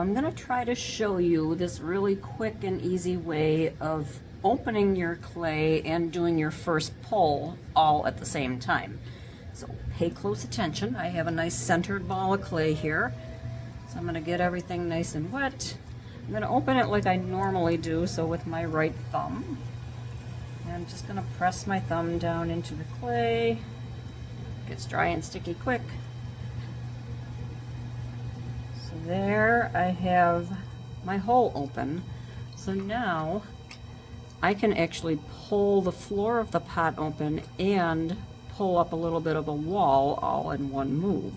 I'm going to try to show you this really quick and easy way of opening your clay and doing your first pull all at the same time. So pay close attention. I have a nice centered ball of clay here. So I'm going to get everything nice and wet. I'm going to open it like I normally do, so with my right thumb. And I'm just going to press my thumb down into the clay. It gets dry and sticky quick. So there I have my hole open. So now I can actually pull the floor of the pot open and pull up a little bit of a wall all in one move.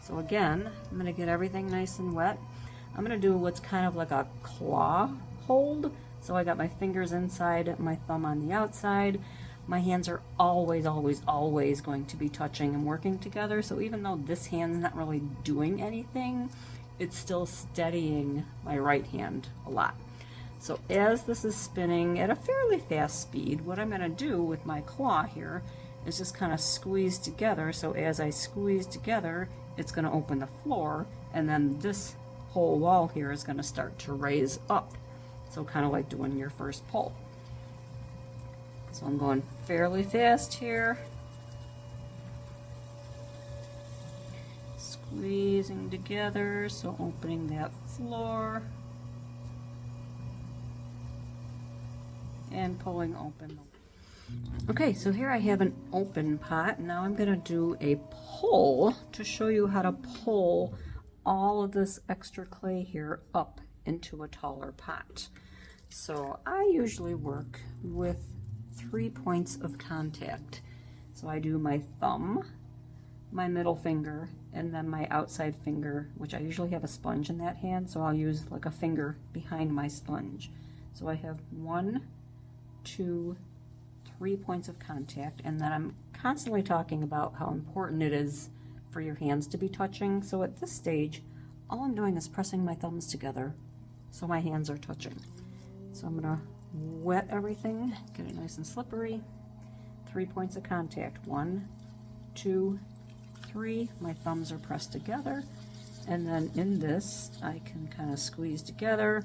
So again, I'm going to get everything nice and wet. I'm going to do what's kind of like a claw hold. So I got my fingers inside, my thumb on the outside. My hands are always, always, always going to be touching and working together. So even though this hand's not really doing anything, it's still steadying my right hand a lot. So as this is spinning at a fairly fast speed, what I'm going to do with my claw here is just kind of squeeze together. So as I squeeze together, it's going to open the floor, and then this whole wall here is going to start to raise up. So kind of like doing your first pull. So I'm going fairly fast here. Squeezing together, so opening that floor. And pulling open. Okay, so here I have an open pot. Now I'm going to do a pull to show you how to pull all of this extra clay here up into a taller pot. So I usually work with 3 points of contact. So I do my thumb, my middle finger, and then my outside finger, which I usually have a sponge in that hand, so I'll use like a finger behind my sponge. So I have 1, 2, 3 points of contact, and then I'm constantly talking about how important it is for your hands to be touching. So at this stage, all I'm doing is pressing my thumbs together so my hands are touching. So I'm gonna wet everything, get it nice and slippery. 3 points of contact, 1, 2, 3. My thumbs are pressed together, and then in this I can kind of squeeze together,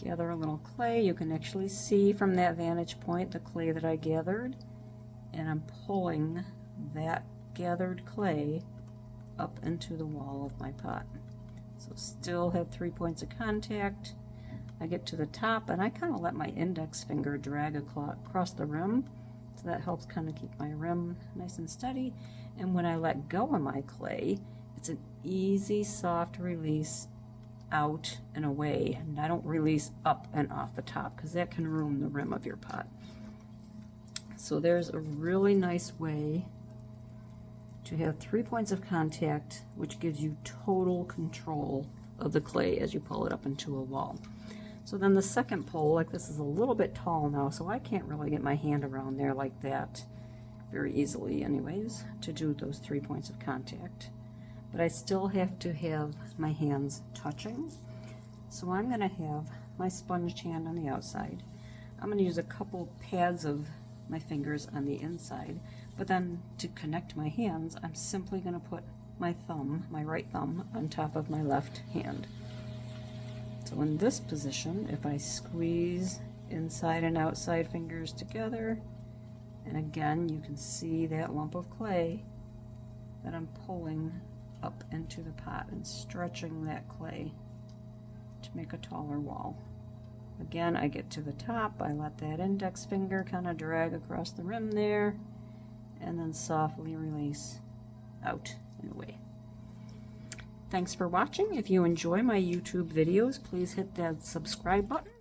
gather a little clay. You can actually see from that vantage point the clay that I gathered, and I'm pulling that gathered clay up into the wall of my pot. So still have 3 points of contact. I get to the top and I kind of let my index finger drag across the rim, so that helps kind of keep my rim nice and steady. And when I let go of my clay, it's an easy, soft release out and away, and I don't release up and off the top because that can ruin the rim of your pot. So there's a really nice way to have 3 points of contact, which gives you total control of the clay as you pull it up into a wall. So then the second pull, like this is a little bit tall now, so I can't really get my hand around there like that very easily anyways to do those 3 points of contact. But I still have to have my hands touching. So I'm going to have my sponge hand on the outside. I'm going to use a couple pads of my fingers on the inside, but then to connect my hands, I'm simply going to put my thumb, my right thumb, on top of my left hand. So in this position, if I squeeze inside and outside fingers together, and again you can see that lump of clay that I'm pulling up into the pot and stretching that clay to make a taller wall. Again, I get to the top, I let that index finger kind of drag across the rim there, and then softly release out and away. Thanks for watching. If you enjoy my YouTube videos, please hit that subscribe button